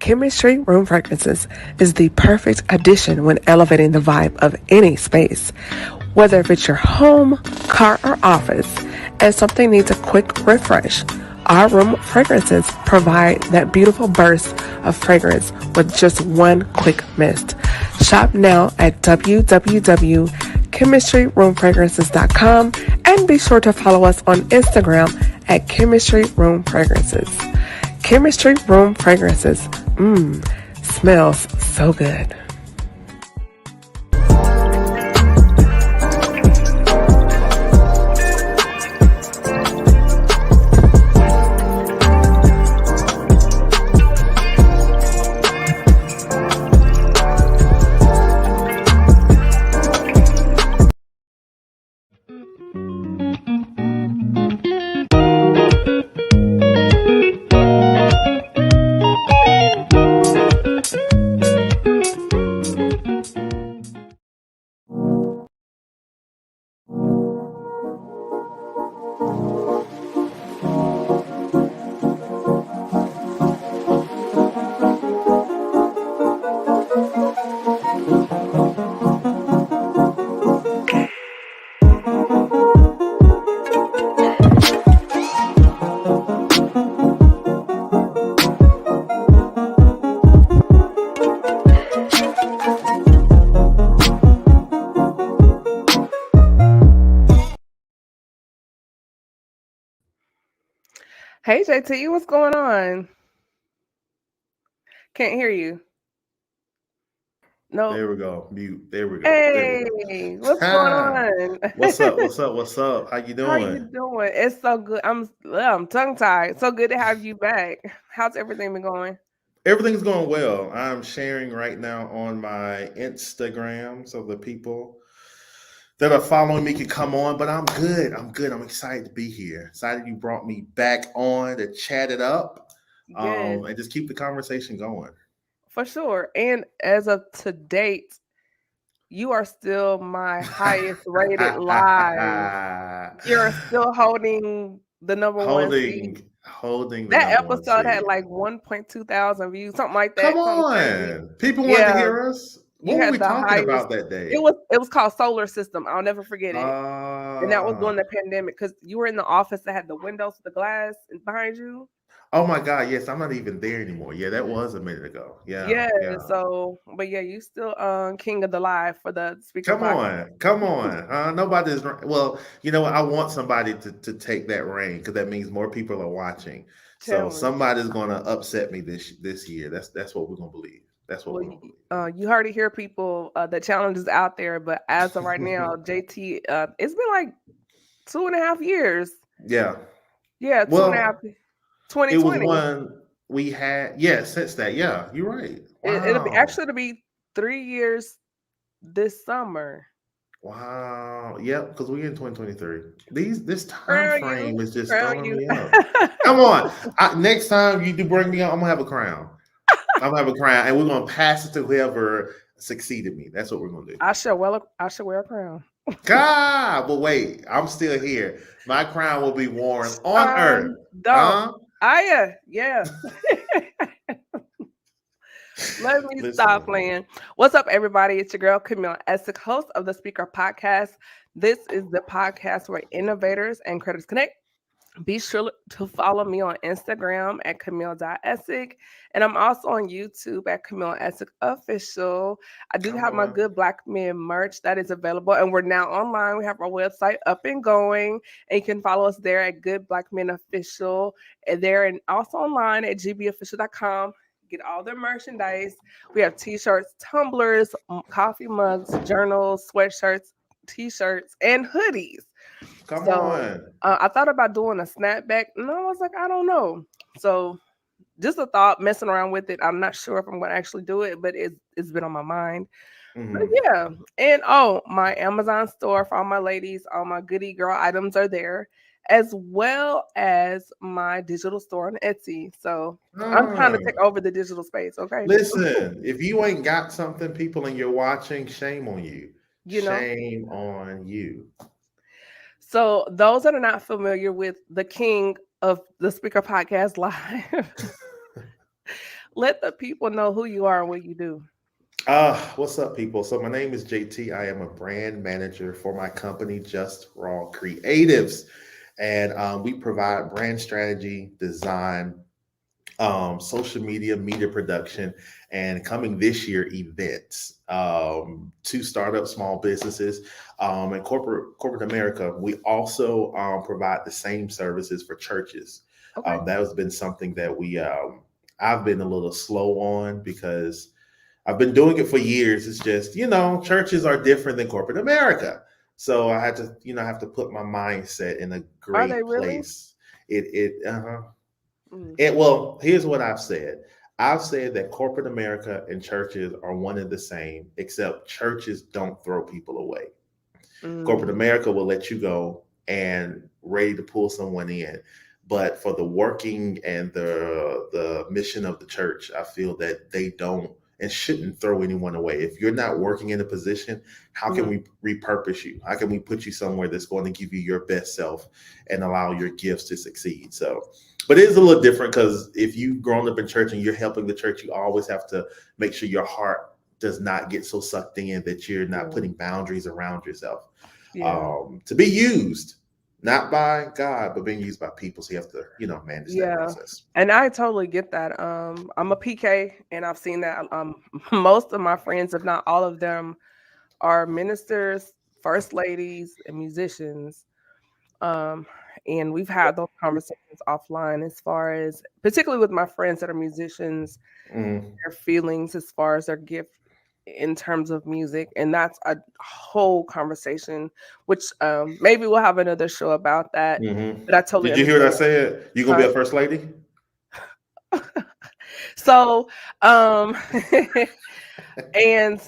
Chemistry Room Fragrances is the perfect addition when elevating the vibe of any space. Whether if it's your home, car, or office, and something needs a quick refresh, our room fragrances provide that beautiful burst of fragrance with just one quick mist. Shop now at www.chemistryroomfragrances.com and be sure to follow us on Instagram at Chemistry Room Fragrances. Chemistry Room Fragrances. Smells so good. Hey JaiTee, what's going on? Can't hear you. No. There we go. Mute. There we go. There we go. Hey, what's going Ha! on? What's up? What's up? What's up? How you How are you doing? doing? It's so good. I'm tongue tied. So good to have you back. How's everything been going? Everything's going well. I'm sharing right now on my Instagram so the people that are following me can come on, but I'm good. I'm good. I'm excited to be here. Excited you brought me back on to chat it up Yes, and just keep the conversation going. for sure. And as of to date, you are still my highest rated live. You're still holding the number one seat. holding the That number one episode had seat. like 1.2 thousand views, something like Come that, something crazy. on. People wanted to Yeah, hear us. you What were had we the talking highest. about that It day? was it was called Solar System. I'll never forget it. And that was Uh, during the pandemic because you were in the office that had the windows, the glass behind you. oh my God, yes, I'm not even there anymore. Yeah, that was a minute ago. Yeah, Yeah. yeah. So, but yeah, you still king of the live for the speaker Come podcast. on, come on. Nobody's well. You know what? I want somebody to take that reign because that means more people are watching. So Challenge. somebody's gonna upset me this year. That's what we're gonna believe. That's what Well, we're gonna believe. you already hear people. The challenge is out there, but as of right now, JT, it's been like 2.5 years. Yeah. Yeah, two and a half. Well, it was 2020. one we had. Yeah, since that. Yeah, you're right. It'll be Wow. it'll be 3 years this summer. Wow. Yep, because we're in 2023. This time Crown you, frame is just crown throwing you. me up. Come on. Next time you do bring me on, I'm gonna have a crown. I'm gonna have a crown, and we're gonna pass it to whoever succeeded me. That's what we're gonna do. I shall wear a crown. God, but wait, I'm still here. My crown will be worn on Um, earth. don't. Huh? Yeah. Let me stop Listen. playing. What's up, everybody? It's your girl Camille Essex, host of the Speaker Podcast. This is the podcast where innovators and creators connect. Be sure to follow me on Instagram at Camille.Essig. And I'm also on YouTube at Camille Essig Official. I do Come have my on. Good Black Men merch that is available. And we're now online. We have our website up and going. And you can follow us there at Good Black Men Official. And there and also online at gbofficial.com. Get all their merchandise. We have t-shirts, tumblers, coffee mugs, journals, sweatshirts, t-shirts, and hoodies. Come So on. I thought about doing a snapback, and I was like, I don't know. So just a thought, messing around with it. I'm not sure if I'm going to actually do it, but it's been on my mind. But Hmm. yeah, and oh, my Amazon store for all my ladies, all my goody girl items are there, as well as my digital store on Etsy. So I'm trying to take Ah. over the digital space. Okay, Listen, if you ain't got something, people, and you're watching, shame on you. you know. Shame on you. So those that are not familiar with the king of the Speaker Podcast Live. Let the people know who you are and what you do. What's up, people? So my name is JT. I am a brand manager for my company, Just Raw Creatives, and we provide brand strategy, design, social media production, and coming this year, events to startup small businesses and corporate America. We also provide the same services for churches. Okay. That has been something that I've been a little slow on because I've been doing it for years. It's just, churches are different than corporate America. So I had to, have to put my mindset in a Are they great really? place. Uh-huh. Mm, Well, here's what I've said. I've said that corporate America and churches are one and the same, except churches don't throw people away. Corporate mm, America will let you go and ready to pull someone in. But for the working and the mission of the church, I feel that they don't and shouldn't throw anyone away. If you're not working in a position, how can mm. we repurpose you? How can we put you somewhere that's going to give you your best self and allow your gifts to succeed? So, but it is a little different because if you've grown up in church and you're helping the church, you always have to make sure your heart does not get so sucked in that you're not Yeah. putting boundaries around yourself Yeah. to be used, not by God, but being used by people. So you have to, manage that Yeah. process. And I totally get that. I'm a PK and I've seen that most of my friends, if not all of them, are ministers, first ladies, and musicians. Um, and we've had those conversations offline as far as particularly with my friends that are musicians, Mm, their feelings as far as their gift in terms of music. And that's a whole conversation, which maybe we'll have another show about that. hmm But I totally Did you hear what I understand. said? You gonna be Huh? a first lady? So, and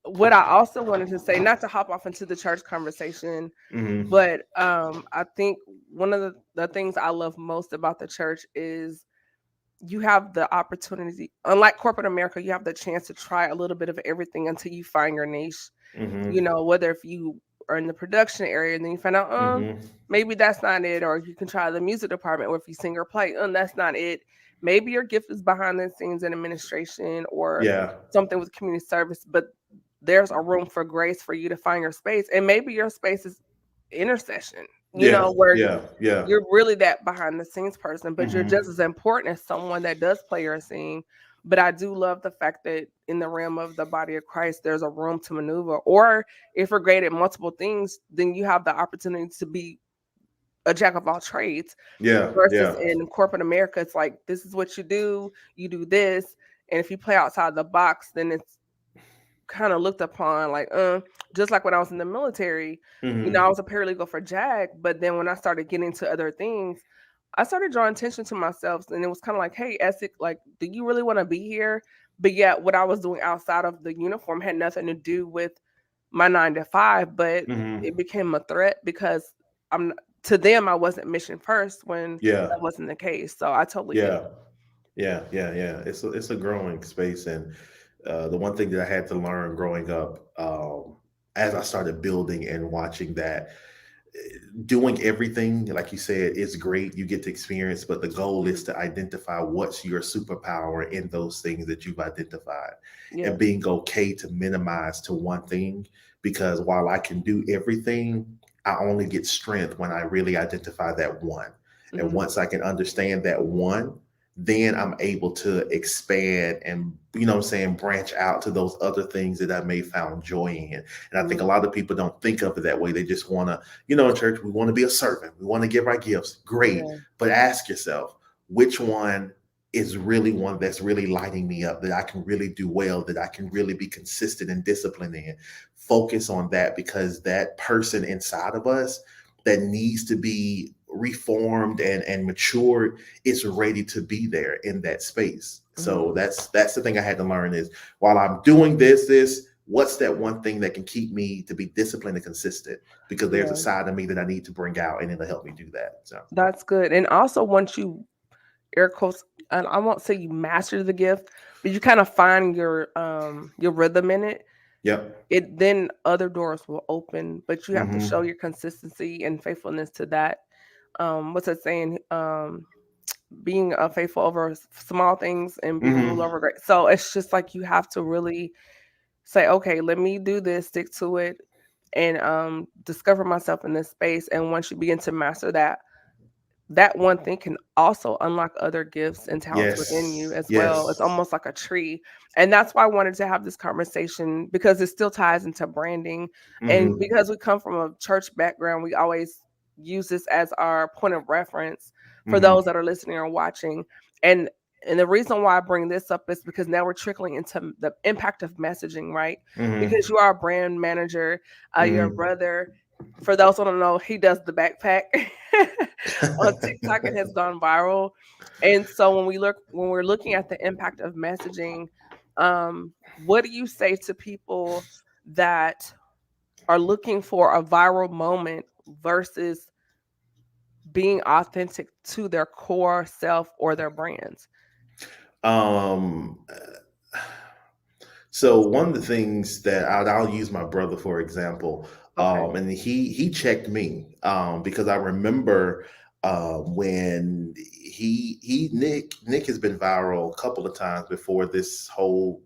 what I also wanted to say, not to hop off into the church conversation, hmm but I think one of the things I love most about the church is you have the opportunity, unlike corporate America, you have the chance to try a little bit of everything until you find your niche. hmm You know, whether if you are in the production area and then you find out, hmm maybe that's not it, or you can try the music department, or if you sing or play, that's not it. Maybe your gift is behind the scenes in administration or Yeah. something with community service, but there's a room for grace for you to find your space. And maybe your space is intercession, Yeah. where Yeah. Yeah. you're really that behind the scenes person, but you're just hmm as important as someone that does play or sing. But I do love the fact that in the realm of the body of Christ, there's a room to maneuver. Or if we're great at multiple things, then you have the opportunity to be a jack of all trades. Yeah. Versus Yeah. in corporate America, it's like this is what you do this, and if you play outside the box, then it's kind of looked upon like, just like when I was in the military, I hmm was a paralegal for JAG, but then when I started getting into other things, I started drawing attention to myself, and it was kind of like, hey, Essex, like, do you really want to be here? But yet, what I was doing outside of the uniform had nothing to do with my 9 to 5, but it hmm became a threat because I'm to them, I wasn't mission first when Yeah. that wasn't the case. So I totally get Yeah. Yeah, yeah, yeah. It's a growing space, and the one thing that I had to learn growing up, as I started building and watching that, doing everything like you said is great. You get to experience, but the goal it. is to identify what's your superpower in those things that you've identified, Yeah. and being okay to minimize to one thing. Because while I can do everything, I only get strength when I really identify that one. And Hmm. once I can understand that one, then I'm able to expand and, what I'm saying, branch out to those other things that I may found joy in. And I think a Hmm. lot of people don't think of it that way. They just want to, in church, we want to be a servant. We want to give our gifts. Great. Yeah. But ask yourself, which one is really one that's really lighting me up, that I can really do well, that I can really be consistent and disciplined in. Focus on that, because that person inside of us that needs to be reformed and matured is ready to be there in that space. Hmm. So that's the thing I had to learn is, while I'm doing this, what's that one thing that can keep me to be disciplined and consistent? Because there's a Yeah. side of me that I need to bring out, and it'll help me do that. So That's good. And also once you air quotes, and I won't say you master the gift, but you kind of find your rhythm in it, yep. it then other doors will open, but you have to show hmm your consistency and faithfulness to that. What's that saying? being faithful over small things and be ruled Mm-hmm. over great. So it's just like you have to really say, okay, let me do this, stick to it, and discover myself in this space. And once you begin to master that, that one thing can also unlock other gifts and talents within you Yes. as well. It's Yes. almost like a tree. And that's why I wanted to have this conversation because it still ties into branding. And Mm-hmm. because we come from a church background, we always use this as our point of reference for Mm-hmm. those that are listening or watching. And and the reason why I bring this up is because now we're trickling into the impact of messaging, right? Mm-hmm. Because you are a brand manager, your Mm-hmm. brother, for those who don't know, he does the backpack on TikTok. It has gone viral, and so when we're looking at the impact of messaging, what do you say to people that are looking for a viral moment versus being authentic to their core self or their brands? um So one of the things that I'll use my brother for example, Okay. and he checked me because I remember when he Nick has been viral a couple of times before this whole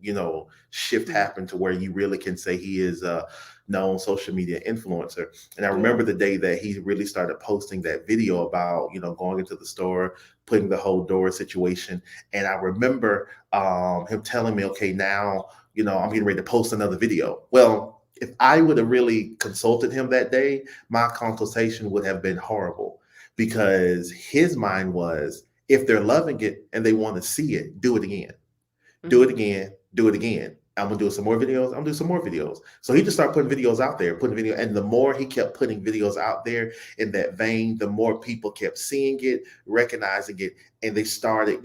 shift Mhm. happened to where you really can say he is a known social media influencer. And I Yeah. remember the day that he really started posting that video about going into the store, putting the whole door situation, and I remember him telling me, okay, now I'm getting ready to post another video. Well, if I would have really consulted him that day, my consultation would have been horrible because his mind was, if they're loving it and they want to see it, do it again, do it Mhm. again, do it again. I'm gonna do some more videos. I'm gonna do some more videos. So he just started putting videos out there, putting video, and the more he kept putting videos out there in that vein, the more people kept seeing it, recognizing it, and they started,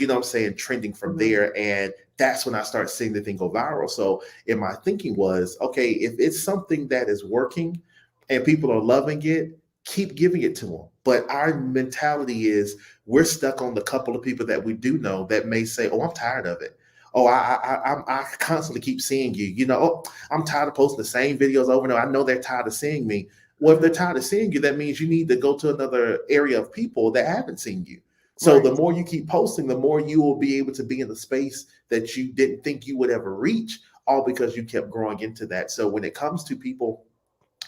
trending from Mhm. there. And that's when I started seeing the thing go viral. So, in my thinking was, okay, if it's something that is working and people are loving it, keep giving it to them. But our mentality is we're stuck on the couple of people that we do know that may say, "Oh, I'm tired of it. Oh, I constantly keep seeing you. Oh, I'm tired of posting the same videos over and over. I know they're tired of seeing me. Well, if they're Mhm. tired of seeing you, that means you need to go to another area of people that haven't seen you. So Right. the more you keep posting, the more you will be able to be in the space that you didn't think you would ever reach, all because you kept growing into that. So when it comes to people,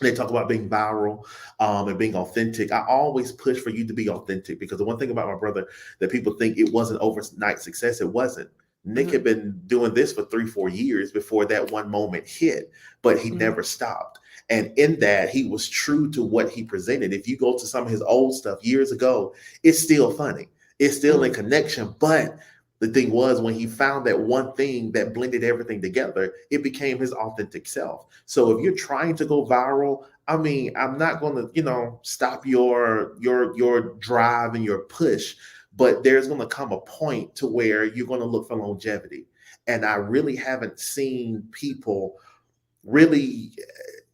they talk about being viral and being authentic. I always push for you to be authentic because the one thing about my brother that people think it wasn't overnight success, it wasn't. Nick had Mhm. been doing this for 3-4 years before that one moment hit, but he Mhm. never stopped. And in that, he was true to what he presented. If you go to some of his old stuff years ago, it's still funny. It's still in Mhm. connection, but the thing was, when he found that one thing that blended everything together, it became his authentic self. So if you're trying to go viral, I mean, I'm not going to, stop your drive and your push, but there's going to come a point to where you're going to look for longevity. And I really haven't seen people really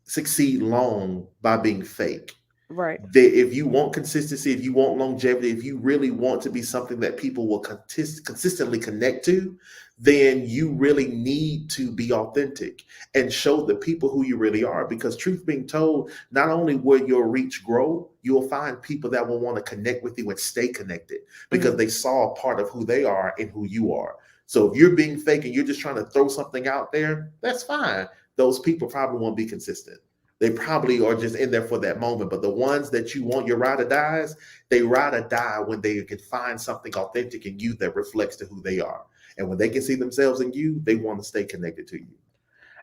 succeed long by being fake. Right. If you want consistency, if you want longevity, if you really want to be something that people will consistently connect to, then you really need to be authentic and show the people who you really are. Because truth being told, not only will your reach grow, you will find people that will want to connect with you and stay connected because Mhm. they saw a part of who they are and who you are. So if you're being fake and you're just trying to throw something out there, that's fine. Those people probably won't be consistent. They probably are just in there for that moment. But the ones that you want your ride or dies, they ride or die when they can find something authentic in you that reflects to who they are. And when they can see themselves in you, they want to stay connected to you.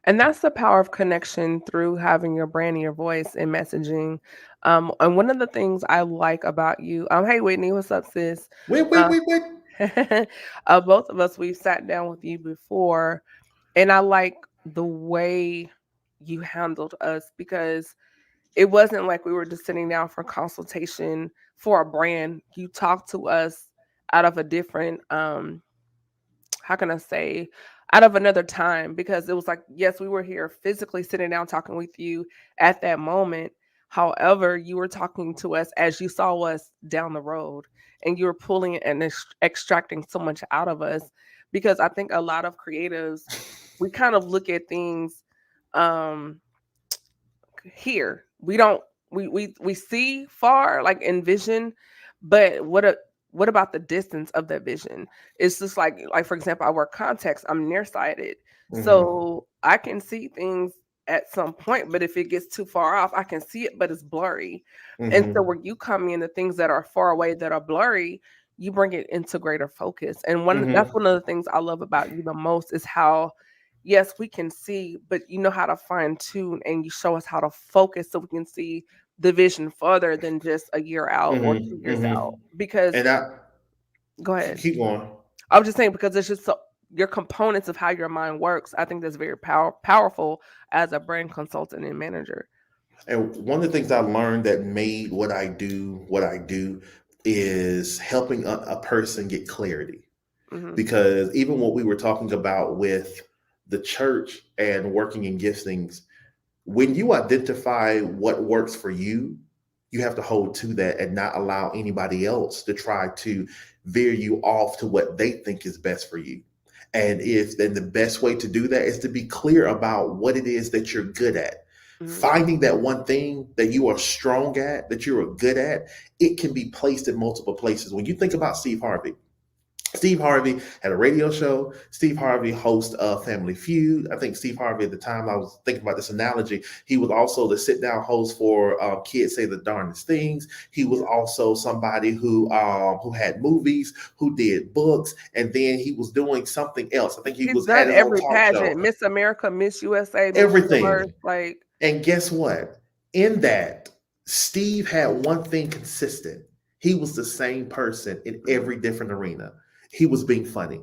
And that's the power of connection through having your brand and your voice and messaging. And one of the things I like about you, hey Whitney, what's up, sis? Wait, wait, Uh, wait, wait. both of us, we've sat down with you before, and I like the way you handled us because it wasn't like we were just sitting down for consultation for a brand. You talked to us out of a different how can I say, out of another time because it was like, yes, we were here physically sitting down talking with you at that moment. However, you were talking to us as you saw us down the road and you were pulling and extracting so much out of us because I think a lot of creatives, we kind of look at things um here. We don't we see far like envision, but what about the distance of that vision? It's just like for example, I wear contacts. I'm nearsighted, Mm-hmm. so I can see things at some point. But if it gets too far off, I can see it, but it's blurry. And so Mm-hmm. where you come in, the things that are far away that are blurry, you bring it into greater focus. And that's Mm-hmm. one of the things I love about you the most is how, yes, we can see, but you know how to fine tune and you show us how to focus so we can see the vision further than just a year out or Mm-hmm. 2 years Mm-hmm. out. Because And I go ahead. keep going. I was just saying because it's just so your components of how your mind works. I think that's very powerful as a brand consultant and manager. And one of the things I learned that made what I do is helping a person get clarity. Hmm. Because even what we were talking about with the church and working in giftings, when you identify what works for you, you have to hold to that and not allow anybody else to try to veer you off to what they think is best for you. And if then the best way to do that is to be clear about what it is that you're good at. Hmm. Finding that one thing that you are strong at, that you're good at, it can be placed in multiple places. When you think about Steve Harvey had a radio show. Steve Harvey hosts a Family Feud. I think Steve Harvey at the time, I was thinking about this analogy, he was also the sit down host for Kids Say the Darndest Things. He was Yeah. also somebody who had movies, who did books, and then he was doing something else. I think he He's was had done his own every talk show. pageant, Miss America, Miss USA, Miss Universe. Everything. Like, And guess what? In that, Steve had one thing consistent. He was the same person in mhm, every different arena. He was being funny.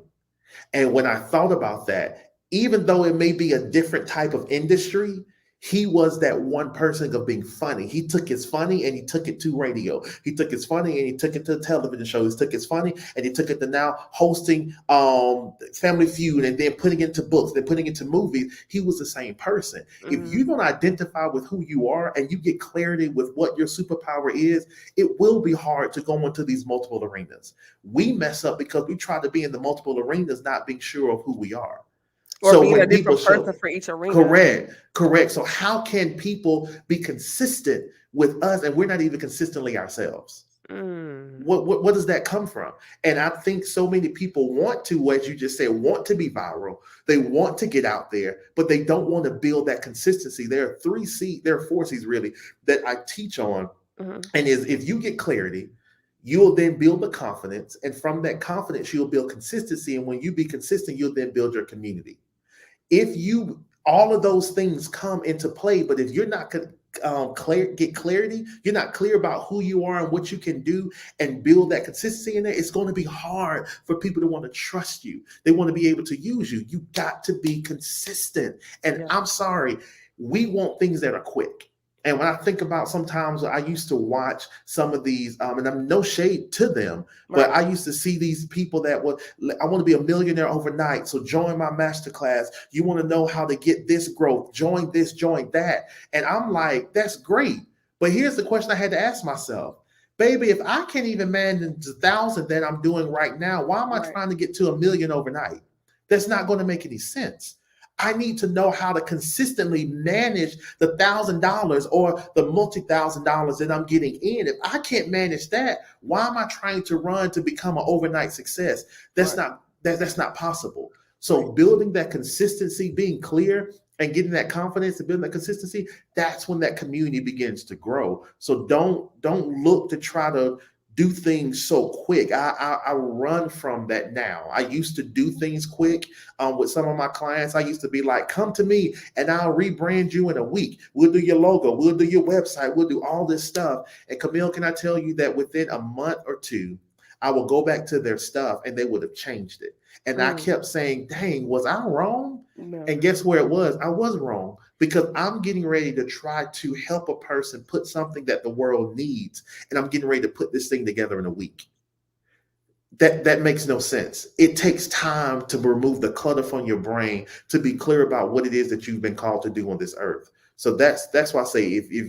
And when I thought about that, even though it may be a different type of industry, he was that one person of being funny. He took his funny and he took it to radio. He took his funny and he took it to television shows. He took his funny and he took it to now hosting Family Feud and then putting it into books, then putting it into movies. He was the same person. If mhm. you don't identify with who you are and you get clarity with what your superpower is, it will be hard to go into these multiple arenas. We mess up because we try to be in the multiple arenas, not being sure of who we are. Or So being a when people different person show, for each arena. correct. So how can people be consistent with us and we're not even consistently ourselves? Mm, What does that come from? And I think so many people want to, as you just said, want to be viral. They want to get out there, but they don't want to build that consistency. There are 4 C's really that I teach on. mhm, And is if you get clarity, you'll then build the confidence. And from that confidence, you'll build consistency. And when you be consistent, you'll then build your community. If you all of those things come into play, but if you're not get clarity, you're not clear about who you are and what you can do and build that consistency in there, it's going to be hard for people to want to trust you. They want to be able to use you. You got to be consistent. And yeah, I'm sorry, we want things that are quick. And when I think about sometimes I used to watch some of these, and I'm no shade to them, but right. I used to see these people that were, I want to be a millionaire overnight. So join my masterclass. You want to know how to get this growth, join this, join that. And I'm like, that's great. But here's the question I had to ask myself. Baby, if I can't even manage the 1,000 that I'm doing right now, why am I Right. trying to get to 1 million overnight? That's not going to make any sense. I need to know how to consistently manage the $1,000 or the multi-$1,000 that I'm getting in. If I can't manage that, why am I trying to run to become an overnight success? Right. That's not possible. Right. So building that consistency, being clear and getting that confidence and building that consistency, that's when that community begins to grow. So don't look to try to do things so quick. I run from that now. I used to do things quick with some of my clients. I used to be like, come to me and I'll rebrand you in a week. We'll do your logo. We'll do your website. We'll do all this stuff. And Camille, can I tell you that within a month or two, I will go back to their stuff and they would have changed it. And I Mm, kept saying, dang, was I wrong? no. And guess where it was? I was wrong because I'm getting ready to try to help a person put something that the world needs. And I'm getting ready to put this thing together in a week. That makes no sense. It takes time to remove the clutter from your brain to be clear about what it is that you've been called to do on this earth. So that's why I say if you're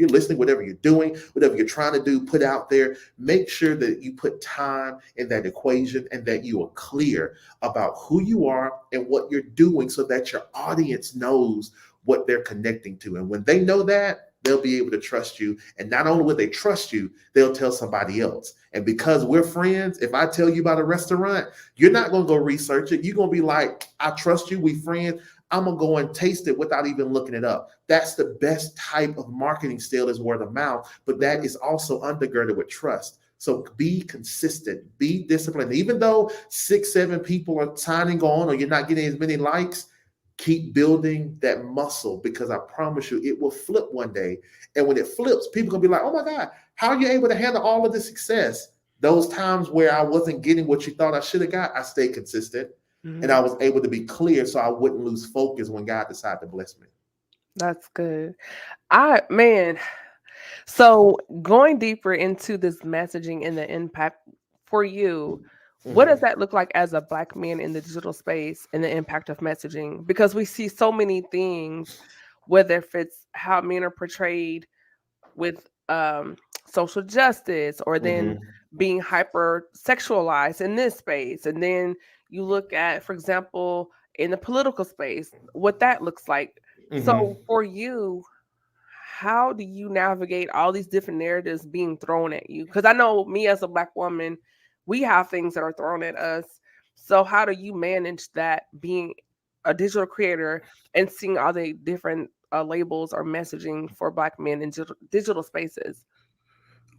listening, whatever you're doing, whatever you're trying to do, put out there, make sure that you put time in that equation and that you are clear about who you are and what you're doing so that your audience knows what they're connecting to. And when they know that, they'll be able to trust you. And not only will they trust you, they'll tell somebody else. And because we're friends, if I tell you about a restaurant, you're not going to go research it. You're going to be like, I trust you. We friends. I'm going to go and taste it without even looking it up. That's the best type of marketing still is word of mouth, but that is also undergirded with trust. So be consistent, be disciplined. Even though 6, 7 people are signing on or you're not getting as many likes, keep building that muscle because I promise you it will flip one day. And when it flips, people are gonna be like, oh my God, how are you able to handle all of this success? Those times where I wasn't getting what you thought I should have got, I stayed consistent and I was able to be clear so I wouldn't lose focus when God decided to bless me. That's good. Man, so going deeper into this messaging and the impact for you, what does Mhm. that look like as a Black man in the digital space and the impact of messaging? Because we see so many things, whether if it's how men are portrayed with social justice or then Mhm. being hyper sexualized in this space. And then you look at, for example, in the political space, what that looks like. Mhm. So for you, how do you navigate all these different narratives being thrown at you? Because I know me as a Black woman, we have things that are thrown at us. So how do you manage that being a digital creator and seeing all the different labels or messaging for Black men in digital spaces?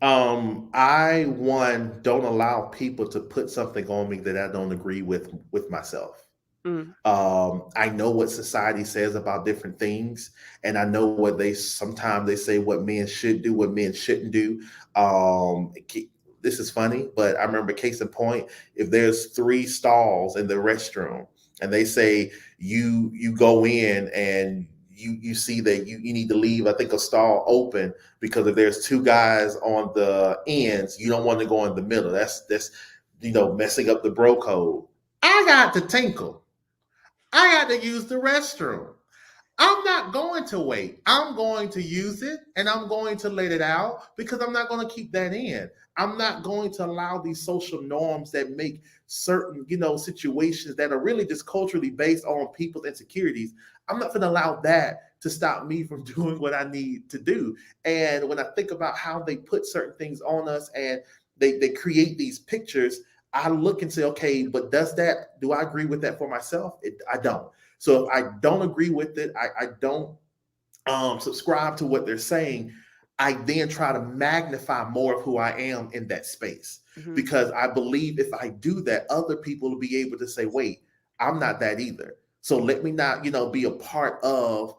I one don't allow people to put something on me that I don't agree with myself. Mm, I know what society says about different things, and I know what they sometimes they say what men should do, what men shouldn't do. Um, this is funny, but I remember case in point, if there's 3 stalls in the restroom and they say you go in and you see that you need to leave, I think a stall open because if there's 2 guys on the ends, you don't want to go in the middle. That's messing up the bro code. I got to tinkle. I got to use the restroom. I'm not going to wait. I'm going to use it and I'm going to let it out because I'm not going to keep that in. I'm not going to allow these social norms that make certain, situations that are really just culturally based on people's insecurities. I'm not going to allow that to stop me from doing what I need to do. And when I think about how they put certain things on us and they create these pictures, I look and say, okay, but do I agree with that for myself? I don't. So if I don't agree with it, I don't subscribe to what they're saying, I then try to magnify more of who I am in that space. hmm Because I believe if I do that, other people will be able to say, wait, I'm not that either. So let me not, be a part of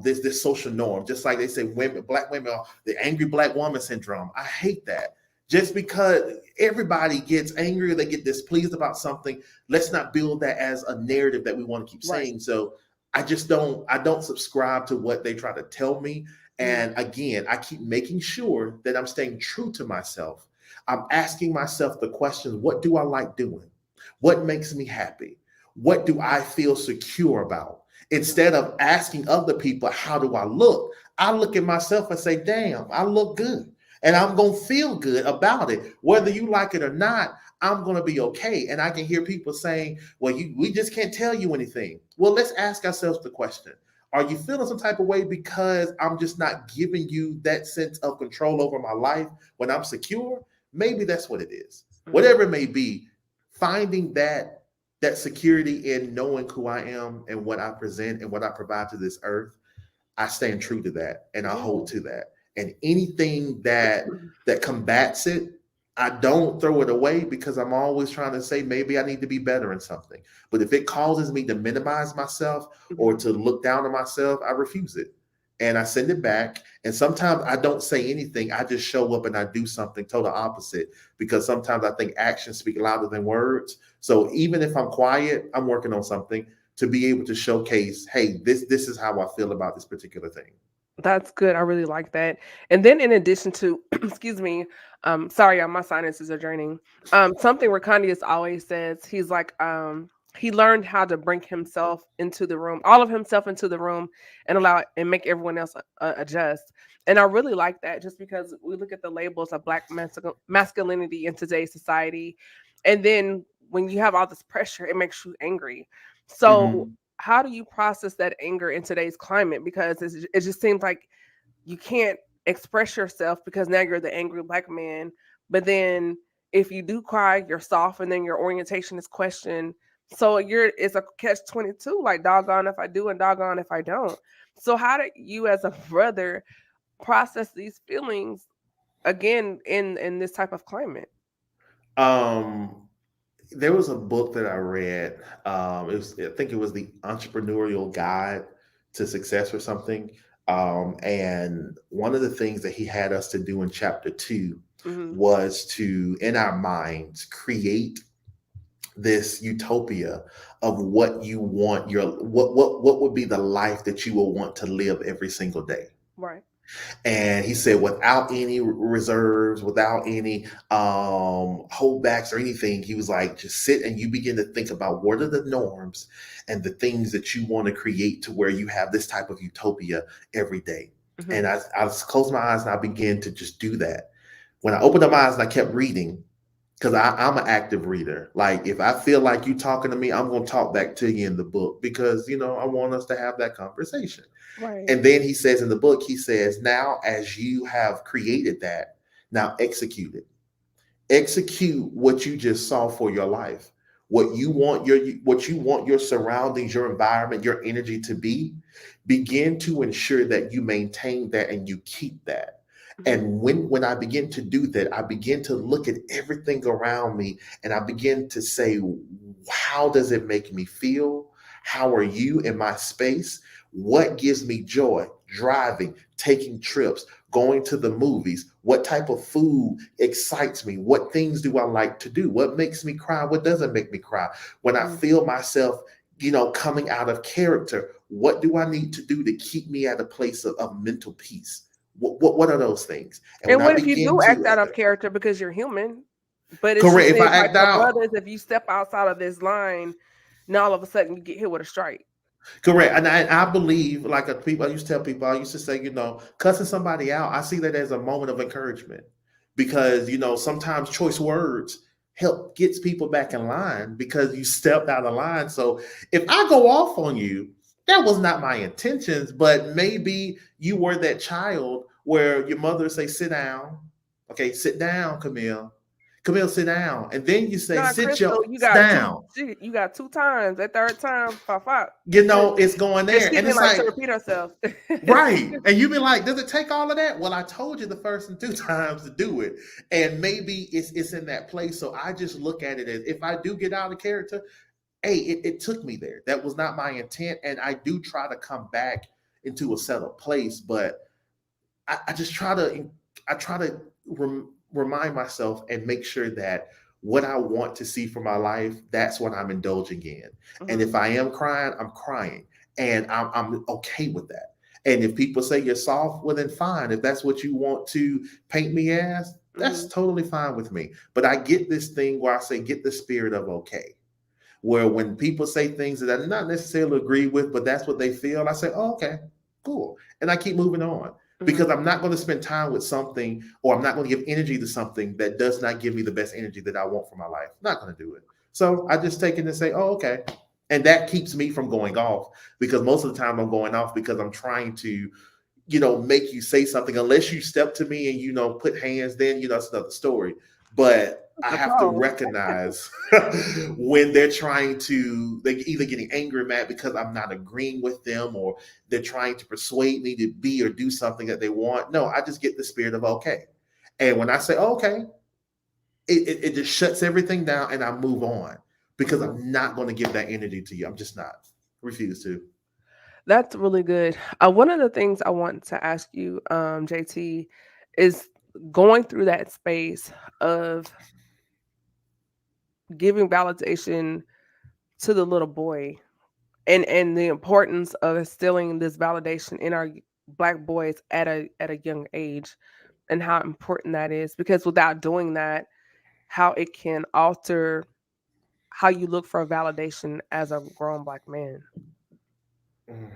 this social norm. Just like they say black women are the angry black woman syndrome. I hate that. Just because everybody gets angry or they get displeased about something, let's not build that as a narrative that we want to keep Right. saying. So I don't subscribe to what they try to tell me. Mm, And again, I keep making sure that I'm staying true to myself. I'm asking myself the questions, what do I like doing? What makes me happy? What do I feel secure about? mhm. Instead of asking other people, how do I look? I look at myself and say, damn, I look good. And I'm going to feel good about it. Whether you like it or not, I'm going to be okay. And I can hear people saying, well, we just can't tell you anything. Well, let's ask ourselves the question. Are you feeling some type of way because I'm just not giving you that sense of control over my life when I'm secure? Maybe that's what it is. Mhm. Whatever it may be, finding that security in knowing who I am and what I present and what I provide to this earth, I stand true to that and I Yeah. hold to that. And anything that combats it, I don't throw it away because I'm always trying to say maybe I need to be better in something. But if it causes me to minimize myself or Mhm. to look down on myself, I refuse it. And I send it back. And sometimes I don't say anything. I just show up and I do something total opposite because sometimes I think actions speak louder than words. So even if I'm quiet, I'm working on something to be able to showcase, hey, this is how I feel about this particular thing. That's good. I really like that. And then in addition to, excuse me, sorry, my sinuses are draining. Something where Candice always says, he's like, he learned how to bring himself into the room, all of himself into the room and allow and make everyone else adjust. And I really like that just because we look at the labels of black masculinity in today's society. And then when you have all this pressure, it makes you angry. So Mm-hmm. how do you process that anger in today's climate? Because it just seems like you can't express yourself because now you're the angry black man. But then if you do cry, you're soft, and then your orientation is questioned. So it's a catch-22, like doggone if I do and doggone if I don't. So how do you as a brother process these feelings again in this type of climate? Um, there was a book that I read. I think it was the Entrepreneurial Guide to Success or something. And one of the things that he had us to do in chapter two Hmm. was to, in our minds, create this utopia of what you want what would be the life that you will want to live every single day. Right. And he said, without any reserves, without any holdbacks or anything, he was like, just sit and you begin to think about what are the norms and the things that you want to create to where you have this type of utopia every day. Hmm. And I closed my eyes and I began to just do that. When I opened up my eyes and I kept reading, because I'm an active reader. Like if I feel like you talking to me, I'm going to talk back to you in the book because, I want us to have that conversation. Right. And then he says in the book, he says, now as you have created that, now execute it. Execute what you just saw for your life. What you want your surroundings, your environment, your energy to be. Begin to ensure that you maintain that and you keep that. Hmm. And when I begin to do that, I begin to look at everything around me and I begin to say, how does it make me feel? How are you in my space? What gives me joy? Driving, taking trips, going to the movies. What type of food excites me? What things do I like to do? What makes me cry? What doesn't make me cry? When I Hmm. feel myself, coming out of character, what do I need to do to keep me at a place of mental peace? What are those things? And when And I what if you begin do act to, out of character because you're human? But it just correct, if seems I like act for out, brothers, if you step outside of this line, now all of a sudden you get hit with a strike. correct. And I believe, like people, I used to tell people, I used to say, cussing somebody out, I see that as a moment of encouragement because, sometimes choice words help gets people back in line because you stepped out of line. So if I go off on you, that was not my intentions, but maybe you were that child where your mother say, sit down. Okay, sit down, Camille. Camille, sit down. And then you say, Nah, sit Crystal, your you got two. down. You got two times. That third time, pop up. Because It's going there. she And didn't it's like to like, repeat herself. right. And you be like, does it take all of that? Well, I told you the first and two times to do it. And maybe it's in that place. So I just look at it as if I do get out of character, hey, it took me there. That was not my intent. And I do try to come back into a settled place, but I just try to remind myself and make sure that what I want to see for my life, that's what I'm indulging in. And Hmm. if I am crying, I'm crying, and I'm okay with that. And if people say you're soft, well then fine. If that's what you want to paint me as, that's Hmm. totally fine with me. But I get this thing where I say get the spirit of okay, where when people say things that I not necessarily agree with, but that's what they feel, I say, oh, okay, cool. And I keep moving on because Hmm. I'm not going to spend time with something or I'm not going to give energy to something that does not give me the best energy that I want for my life. I'm not going to do it. So I just take it and say, oh, okay. And that keeps me from going off because most of the time I'm going off because I'm trying to, make you say something. Unless you step to me and, put hands, then, that's another story. But I The have to pause. recognize when they're either getting angry or mad because I'm not agreeing with them or they're trying to persuade me to be or do something that they want. No, I just get the spirit of okay. And when I say okay, it just shuts everything down and I move on because Hmm. I'm not going to give that energy to you. I'm just not. Refuse to. That's really good. One of the things I want to ask you, JT, is going through that space of giving validation to the little boy, and the importance of instilling this validation in our black boys at a young age, and how important that is, because without doing that, how it can alter how you look for validation as a grown black man. Mm.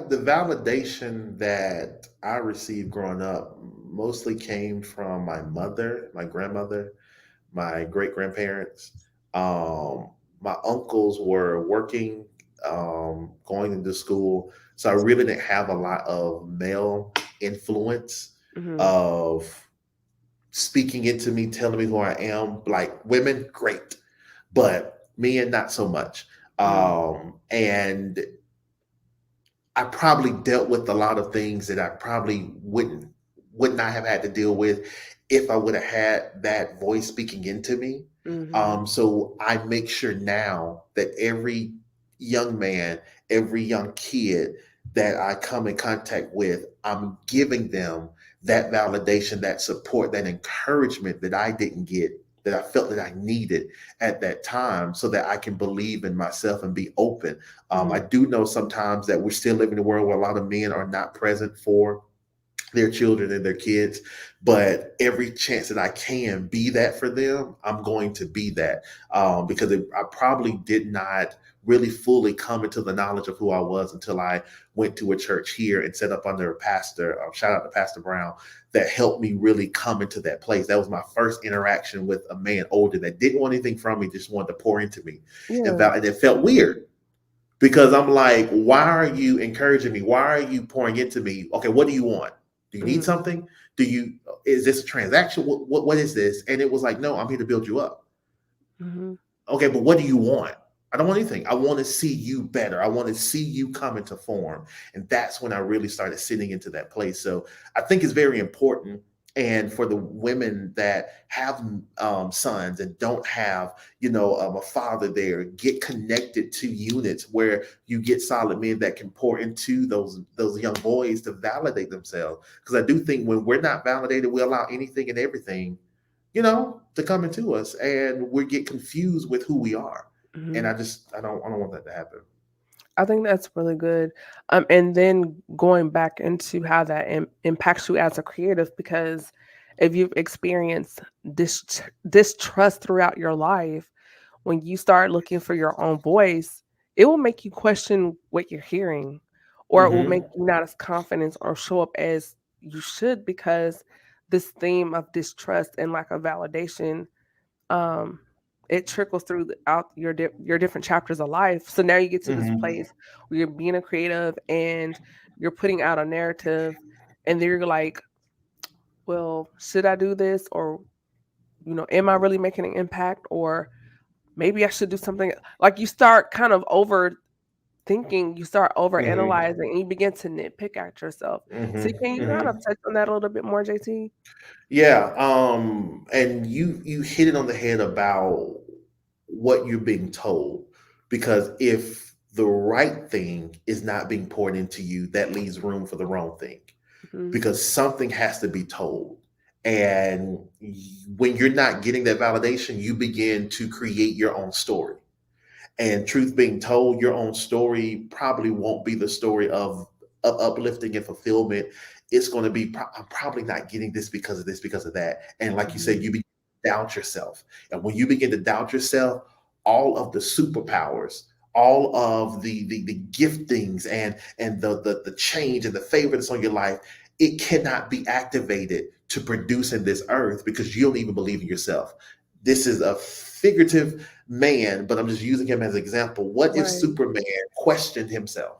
The validation that I received growing up mostly came from my mother, my grandmother, my great grandparents. Um, my uncles were working going into school. So I really didn't have a lot of male influence Mm-hmm. of speaking into me, telling me who I am. Like women, great, but men, not so much. And I probably dealt with a lot of things that I probably would not have had to deal with if I would have had that voice speaking into me. Mm-hmm. So I make sure now that every young man, every young kid that I come in contact with, I'm giving them that validation, that support, that encouragement that I didn't get, that I felt that I needed at that time, so that I can believe in myself and be open. I Mm-hmm. do know sometimes that we still live in a world where a lot of men are not present for their children and their kids, but every chance that I can be that for them, I'm going to be that, because I probably did not really fully come into the knowledge of who I was until I went to a church here and set up under a pastor. Shout out to Pastor Brown, that helped me really come into that place. That was my first interaction with a man older that didn't want anything from me, just wanted to pour into me, Yeah. and it felt weird because I'm like, why are you encouraging me? Why are you pouring into me? Okay, what do you want? Do you need Mm-hmm. something? Is this a transaction? What is this? And it was like, no, I'm here to build you up. Mm-hmm. Okay, but what do you want? I don't want anything. I want to see you better. I want to see you come into form. And that's when I really started sitting into that place. So I think it's very important. And for the women that have sons and don't have, a father there, get connected to units where you get solid men that can pour into those young boys to validate themselves. Because I do think when we're not validated, we allow anything and everything, to come into us, and we get confused with who we are. And Mm-hmm. I don't want that to happen. I think that's really good. And then going back into how that impacts you as a creative, because if you've experienced distrust throughout your life, when you start looking for your own voice, it will make you question what you're hearing, or it will make Hmm. you not as confident or show up as you should, because this theme of distrust and lack of validation, um it trickles through out your different chapters of life. So now you get to this Hmm. place where you're being a creative and you're putting out a narrative, and then you're like, well, should I do this, or am I really making an impact, or maybe I should do something. Like, you start kind of overthinking, you start over Hmm. analyzing, and you begin to nitpick at yourself. So Hmm. can you kind of Hmm. touch on that a little bit more, JT? Yeah. And you hit it on the head about what you're being told, because if the right thing is not being poured into you, that leaves room for the wrong thing, Hmm. because something has to be told. And when you're not getting that validation, you begin to create your own story. And truth being told, your own story probably won't be the story of uplifting and fulfillment. It's going to be, I'm probably not getting this because of this, because of that. And like you said, Hmm. you begin to doubt yourself. And when you begin to doubt yourself, all of the superpowers, all of the giftings and the change and the favor that's on your life, it cannot be activated to produce in this earth, because you don't even believe in yourself. This is a figurative man, but I'm just using him as an example. What if Right. Superman questioned himself?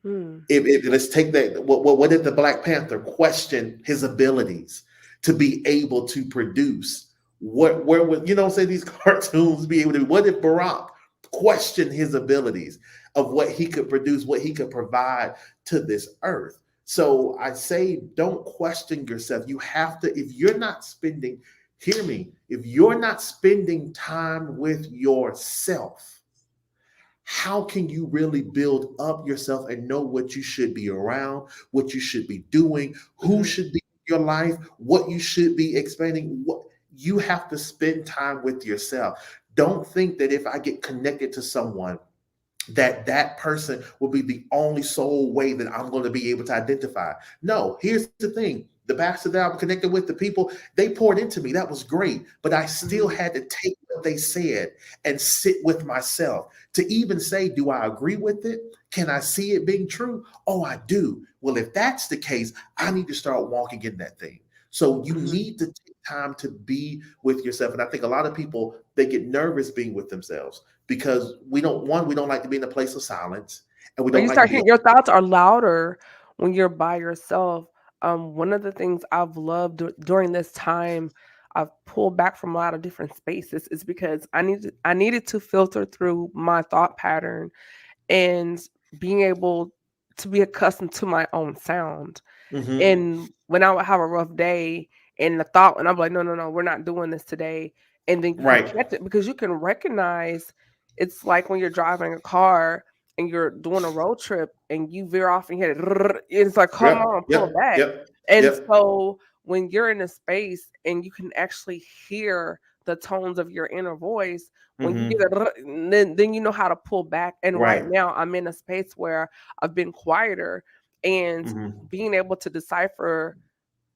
Hmm. If let's take that, what if the Black Panther questioned his abilities to be able to produce? Where would say these cartoons be able to? What if Barack questioned his abilities of what he could produce, what he could provide to this earth? So I say, don't question yourself. You have to, if you're not spending, hear me, if you're not spending time with yourself, how can you really build up yourself and know what you should be around, what you should be doing, who Hmm. should be in your life, what you should be expanding? What you have to spend time with yourself. Don't think that if I get connected to someone, that person will be the only sole way that I'm going to be able to identify. No, here's the thing. The pastor that I'm connected with, the people, they poured into me. That was great. But I still Hmm. had to take what they said and sit with myself to even say, do I agree with it? Can I see it being true? Oh, I do. Well, if that's the case, I need to start walking in that thing. So you Hmm. need to take time to be with yourself. And I think a lot of people, they get nervous being with themselves because we don't like to be in a place of silence, and we Or don't you like to start be. hearing your thoughts are louder when you're by yourself. One of the things I've loved during this time, I've pulled back from a lot of different spaces, is because I needed to filter through my thought pattern and being able to be accustomed to my own sound. Mm-hmm. And when I would have a rough day and the thought, and I'm like, no, no, no, we're not doing this today. And then you can Right. catch it because you can recognize, it's like when you're driving a car and you're doing a road trip and you veer off and hit it. It's like, come Yep. on, pull Yep. back. Yep. And Yep. so when you're in a space and you can actually hear the tones of your inner voice, when you Mm-hmm. get a, then you know how to pull back. And right Right. now I'm in a space where I've been quieter, and Mm-hmm. being able to decipher,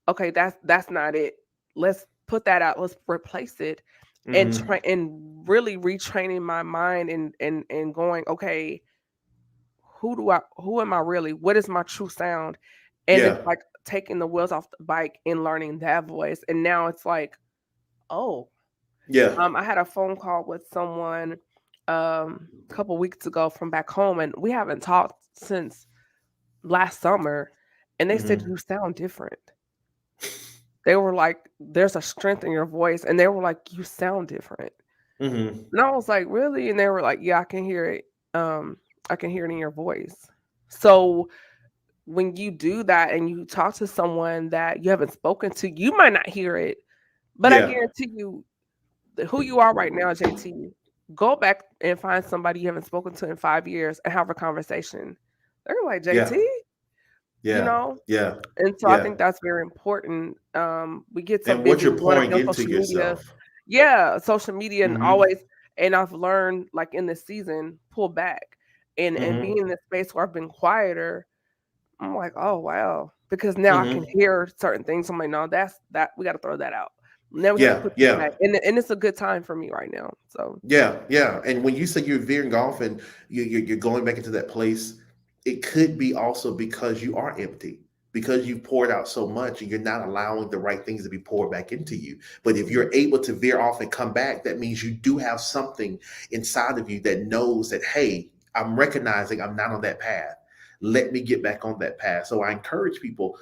okay, that's not it. Let's put that out. Let's replace it, and Mm-hmm. try and really retraining my mind, and going, okay, who am I really? What is my true sound? And it's Yeah. like taking the wheels off the bike and learning that voice. And now it's like, oh, Yeah. I had a phone call with someone a couple weeks ago from back home, and we haven't talked since last summer, and they said, Mm-hmm. "You sound different." They were like, "There's a strength in your voice," and they were like, "You sound different." Mm-hmm. And I was like, "Really?" And they were like, "Yeah, I can hear it. I can hear it in your voice." So when you do that and you talk to someone that you haven't spoken to, you might not hear it, but I Yeah. guarantee you, who you are right now, JT, go back and find somebody you haven't spoken to in 5 years and have a conversation. They're like, Yeah. JT, you Yeah. know? Yeah. And so I Yeah. think that's very important. We get so And what busy, you're we want to be pouring on into social media. yourself. Yeah, social media, and Mm-hmm. always, and I've learned, like, in this season, pull back. And being Mm-hmm. in this space where I've been quieter, I'm like, oh wow. Because now I can Mm-hmm. hear certain things. I'm like, no, that's that, we gotta throw that out. Now we have to Yeah. put this Yeah. back. And it's a good time for me right now. So Yeah, yeah. And when you say you're veering off and you're going back into that place, it could be also because you are empty, because you've poured out so much and you're not allowing the right things to be poured back into you. But if mhm, you're able to veer off and come back, that means you do have something inside of you that knows that, hey, I'm recognizing I'm not on that path. Let me get back on that path. So I encourage people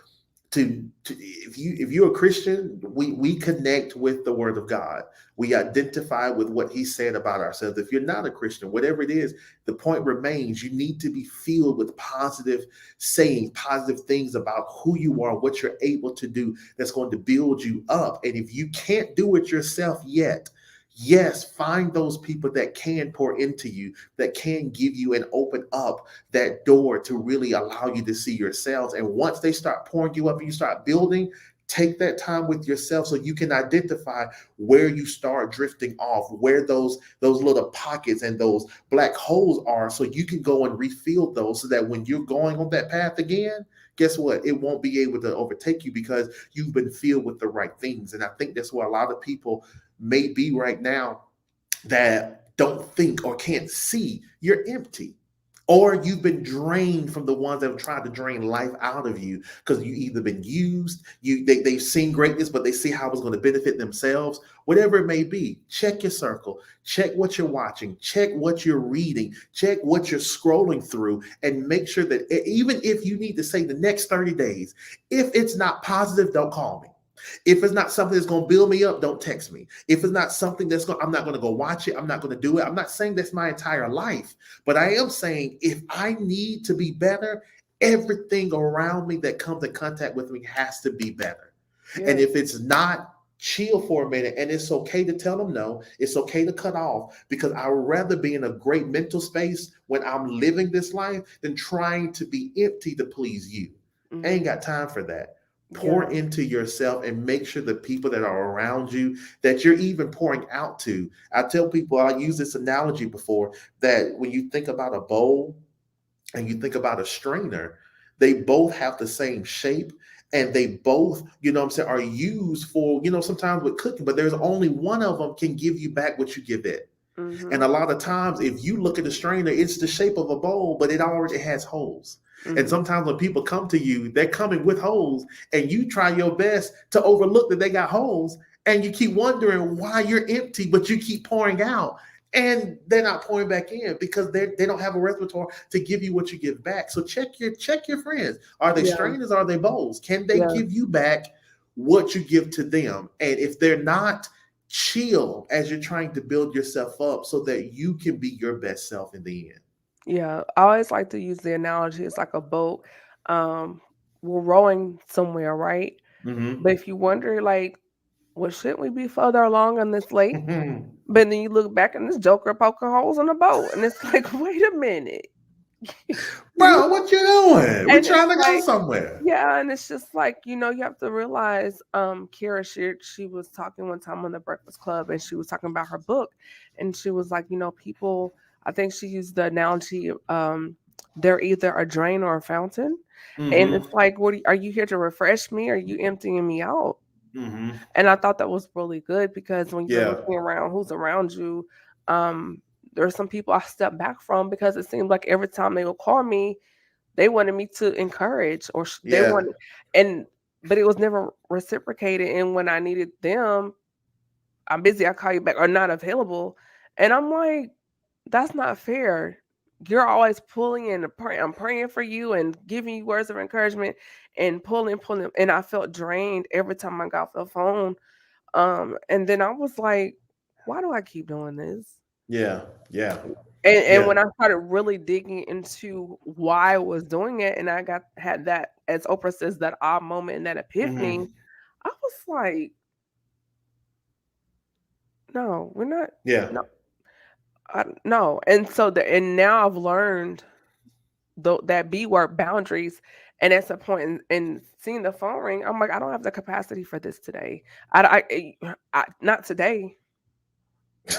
to if you're a Christian, we connect with the Word of God. We identify with what He said about ourselves. If you're not a Christian, whatever it is, the point remains: you need to be filled with positive saying, positive things about who you are, what you're able to do. That's going to build you up. And if you can't do it yourself yet, yes, find those people that can pour into you, that can give you and open up that door to really allow you to see yourselves. And once they start pouring you up and you start building, take that time with yourself so you can identify where you start drifting off, where those little pockets and those black holes are, so you can go and refill those, so that when you're going on that path again, guess what? It won't be able to overtake you because you've been filled with the right things. And I think that's where a lot of people may be right now, that don't think or can't see you're empty, or you've been drained from the ones that have tried to drain life out of you, because you either been used, they've seen greatness but they see how it's going to benefit themselves. Whatever it may be, check your circle, check what you're watching, check what you're reading, check what you're scrolling through, and make sure that even if you need to say the next 30 days, if it's not positive, don't call me. If it's not something that's going to build me up, don't text me. If it's not something I'm not going to go watch it. I'm not going to do it. I'm not saying that's my entire life, but I am saying if I need to be better, everything around me that comes in contact with me has to be better. And yes. if it's not, chill for a minute, and it's okay to tell them no. It's okay to cut off, because I would rather be in a great mental space when I'm living this life than trying to be empty to please you. I ain't Hmm. got time for that. Pour Yeah. into yourself and make sure the people that are around you, that you're even pouring out to. I tell people, I use this analogy before, that when you think about a bowl and you think about a strainer, they both have the same shape, and they both, I'm saying, are used for, sometimes with cooking, but there's only one of them can give you back what you give it. And Hmm. a lot of times, if you look at the strainer, it's the shape of a bowl, but it already has holes. And Hmm. sometimes when people come to you, they're coming with holes, and you try your best to overlook that they got holes. and you keep wondering why you're empty, but you keep pouring out. And they're not pouring back in because they don't have a repertoire to give you what you give back. So check your friends. Are they Yeah. strangers? Are they bowls? Can they Yeah. give you back what you give to them? And if they're not, chill as you're trying to build yourself up so that you can be your best self in the end. Yeah. I always like to use the analogy. It's like a boat. Um, we're rowing somewhere, right? But Mm-hmm. if you wonder, like, well, shouldn't we be further along on this lake? But then you look back and this joker poking holes in the boat, and it's like, wait a minute, you. Bro, what you doing? We're And it's trying to go like, somewhere. yeah, and it's just like, you have to realize, Kira shared, she was talking one time on the Breakfast Club, and she was talking about her book, and she was like, people, I think she used the analogy, they're either a drain or a fountain, and Mm-hmm. it's like, are you here to refresh me, or are you emptying me out? Mm-hmm. And I thought that was really good because when you're Yeah. looking around who's around you, um, there's some people I step back from because it seemed like every time they would call me, they wanted me to encourage, or they Yeah. wanted, and but it was never reciprocated. And when I needed them, I'm busy, I call you back, or not available. And I'm like, that's not fair. You're always pulling in, I'm praying for you and giving you words of encouragement and pulling. And I felt drained every time I got off the phone. And then I was like, why do I keep doing this? Yeah. Yeah. And Yeah. when I started really digging into why I was doing it, and I had that, as Oprah says, that aha moment and that epiphany, Mm-hmm. I was like, no, we're not. Yeah. No, no. And so and now I've learned that B word, boundaries. And at some point in seeing the phone ring, I'm like, I don't have the capacity for this today. Not today.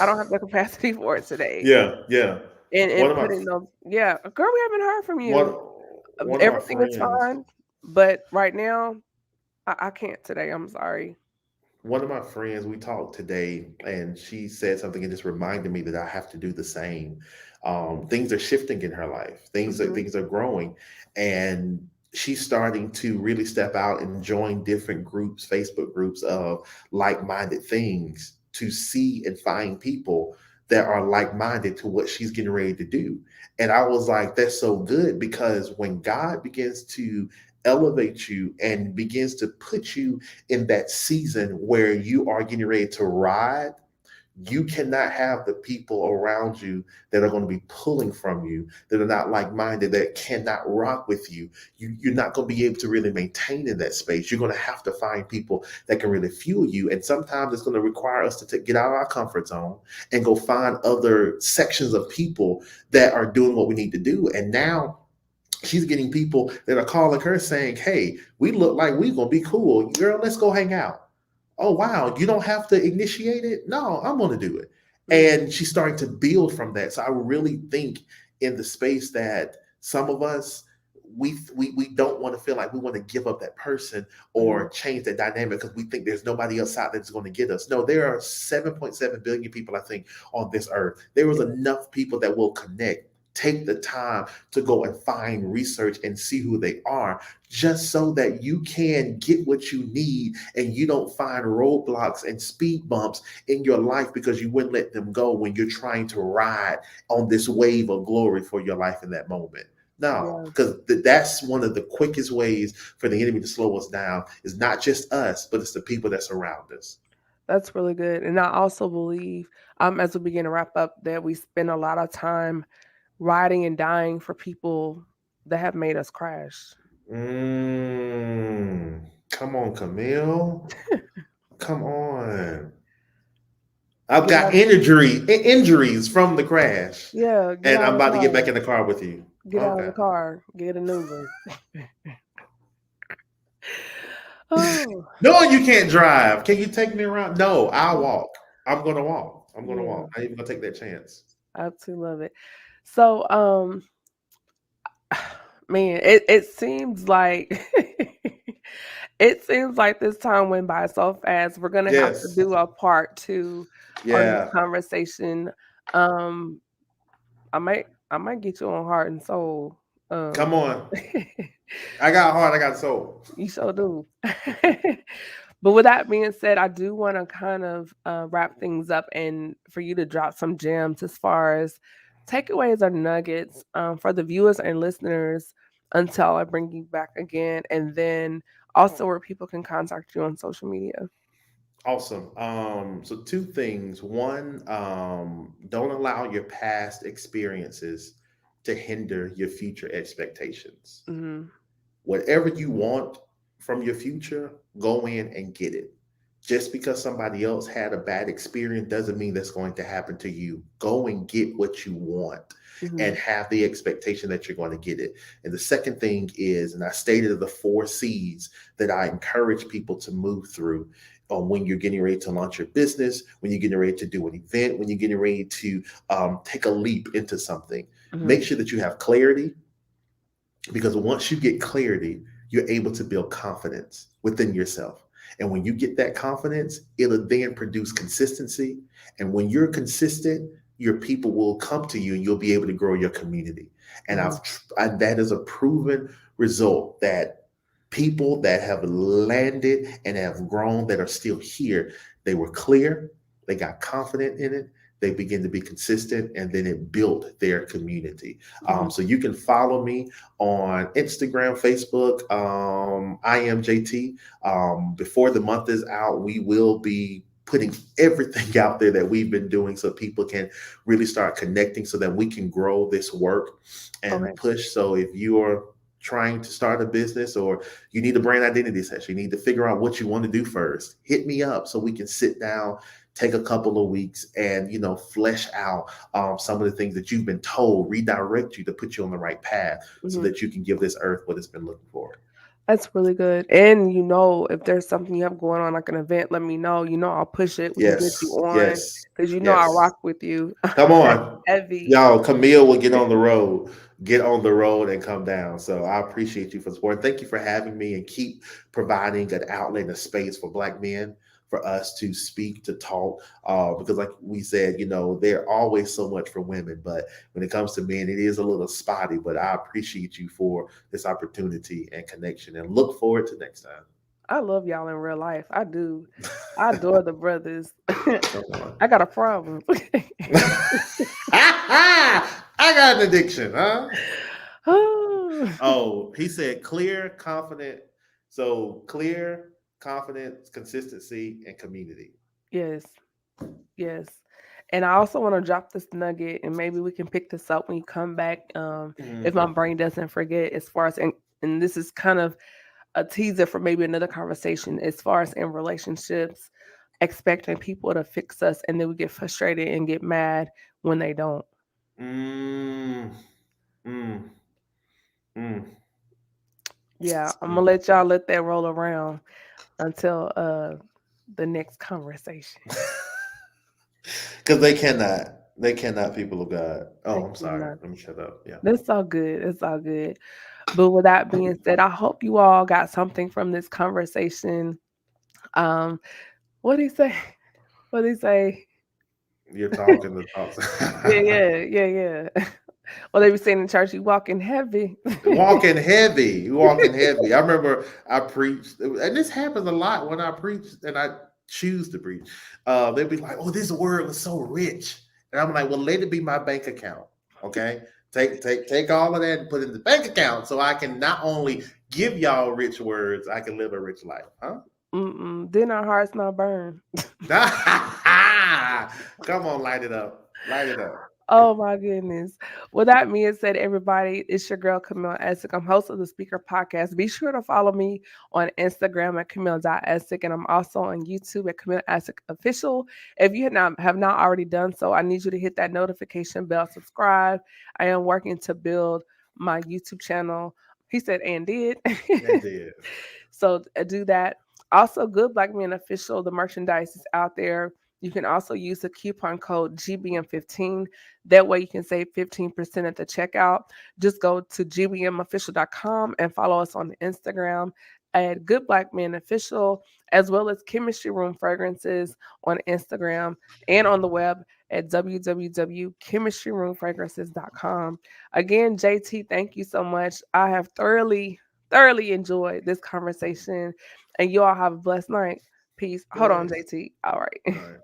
I don't have the capacity for it today. Yeah. Yeah. One And of my putting those, yeah, girl, we haven't heard from one you. one of my Everything is friends fine, but right now, I can't today. I'm sorry. one of my friends, we talked today, and she said something and just reminded me that I have to do the same. Things are shifting in her life. Mhm. Things are growing, and she's starting to really step out and join different groups, Facebook groups of like-minded things, to see and find people that are like-minded to what she's getting ready to do. And I was like, that's so good, because when God begins to elevate you and begins to put you in that season where you are getting ready to ride, you cannot have the people around you that are going to be pulling from you, that are not like-minded, that cannot rock with you. You're not going to be able to really maintain in that space. You're going to have to find people that can really fuel you. And sometimes it's going to require us to get out of our comfort zone and go find other sections of people that are doing what we need to do. And now she's getting people that are calling her saying, hey, we look like we're going to be cool. Girl, let's go hang out. Oh, wow. You don't have to initiate it. No, I'm going to do it. Mhm. And she's starting to build from that. So I really think in the space that some of us, we don't want to feel like we want to give up that person Mhm. or change that dynamic because we think there's nobody else out there that's going to get us. No, there are 7.7 billion people, I think, on this earth. There is Yeah. enough people that will connect. Take the time to go and find research and see who they are, just so that you can get what you need and you don't find roadblocks and speed bumps in your life because you wouldn't let them go when you're trying to ride on this wave of glory for your life in that moment. No, Yeah. because that's one of the quickest ways for the enemy to slow us down. Is not just us, but it's the people that surround us. That's really good. And I also believe, as we begin to wrap up, that we spend a lot of time riding and dying for people that have made us crash. Come on, Camille. Come on. I've Get got out. injuries from the crash, Yeah. Get and out I'm of the about to get back car. in the car with you. Get out of Okay. the car. Get an Uber. Oh. No, you can't drive. Can you take me around? No, I'll walk. I'm gonna walk. I'm gonna Yeah. walk. I ain't even gonna take that chance. I absolutely love it. So, man, it seems like it seems like this time went by so fast. We're gonna have to Yes. do a part two on this Yeah. conversation. Um, I might get you on Heart and Soul. Come Um, on. I got heart. I got soul. you sure do. But with that being said, I do want to kind of wrap things up and for you to drop some gems as far as takeaways or nuggets for the viewers and listeners until I bring you back again. And then also where people can contact you on social media. Awesome. So two things. One, don't allow your past experiences to hinder your future expectations. Hmm. Whatever you want from your future, go in and get it. Just because somebody else had a bad experience doesn't mean that's going to happen to you. Go and get what you want Hmm. and have the expectation that you're going to get it. And the second thing is, and I stated the 4 C's that I encourage people to move through when you're getting ready to launch your business, when you're getting ready to do an event, when you're getting ready to take a leap into something. Hmm. Make sure that you have clarity, because once you get clarity, you're able to build confidence within yourself. And when you get that confidence, it'll then produce consistency. And when you're consistent, your people will come to you and you'll be able to grow your community. And Hmm. that is a proven result that people that have landed and have grown that are still here, they were clear, they got confident in it, they begin to be consistent, and then it built their community. Hmm. So you can follow me on Instagram, Facebook. I am JaiTee. Before the month is out, we will be putting everything out there that we've been doing so people can really start connecting so that we can grow this work and Okay. push. So if you're trying to start a business or you need a brand identity session, you need to figure out what you want to do first, hit me up so we can sit down, take a couple of weeks, and flesh out some of the things that you've been told, redirect you to put you on the right path so Hmm. that you can give this earth what it's been looking for. That's really good. And if there's something you have going on, like an event, let me know. I'll push it. We can get you Yes, on yes, because I yes. rock with you. Come on. Heavy. Y'all, Camille will get on the road and come down. So I appreciate you for the support. Thank you for having me and keep providing an outlet and a space for Black men for us to speak, to talk. Because, like we said, there always so much for women. But when it comes to men, it is a little spotty. But I appreciate you for this opportunity and connection and look forward to next time. I love y'all in real life. I do. I adore the brothers. Come on. I got a problem. I got an addiction, huh? Oh, Oh, he said clear, confident. So clear, confidence, consistency, and community. yes, yes. And I also want to drop this nugget, and maybe we can pick this up when you come back. If my Mhm. brain doesn't forget, as far as and this is kind of a teaser for maybe another conversation. As far as in relationships, expecting people to fix us, and then we get frustrated and get mad when they don't. Mm, mm, mm, Yeah, I'm gonna mm. let y'all let that roll around until the next conversation. Because they cannot, people of God. Oh, Thank I'm you, sorry. man. Let me shut up. Yeah. That's all good. It's all good. But with that being said, I hope you all got something from this conversation. Um, what did he say? What did he say? You're talking the talk. Yeah, yeah, yeah, yeah. Well, they be saying in church, you walking heavy. Walking heavy, walking heavy. I remember I preached, and this happens a lot when I preach and I choose to preach. They'd be like, "Oh, this word was so rich," and I'm like, "Well, let it be my bank account, okay? Take all of that and put it in the bank account, so I can not only give y'all rich words, I can live a rich life, huh?" Mm-mm. Then our hearts not burn. Come on, light it up, light it up. Oh my goodness. Well, that being said, everybody, it's your girl Camille Essick. I'm host of the Speaker Podcast. Be sure to follow me on Instagram at Camille.Essick, and I'm also on YouTube at Camille Essick Official. If you have not already done so, I need you to hit that notification bell, subscribe. I am working to build my YouTube channel. He said and did. And did. So do that. Also, Good Black Men Official, the merchandise is out there. You can also use the coupon code GBM15. That way you can save 15% at the checkout. Just go to gbmofficial.com and follow us on Instagram at Good Black Men Official, as well as Chemistry Room Fragrances on Instagram and on the web at www.chemistryroomfragrances.com. Again, JT, thank you so much. I have thoroughly enjoyed this conversation. And you all have a blessed night. Peace. Hold on, Bless. JT. All right. All right.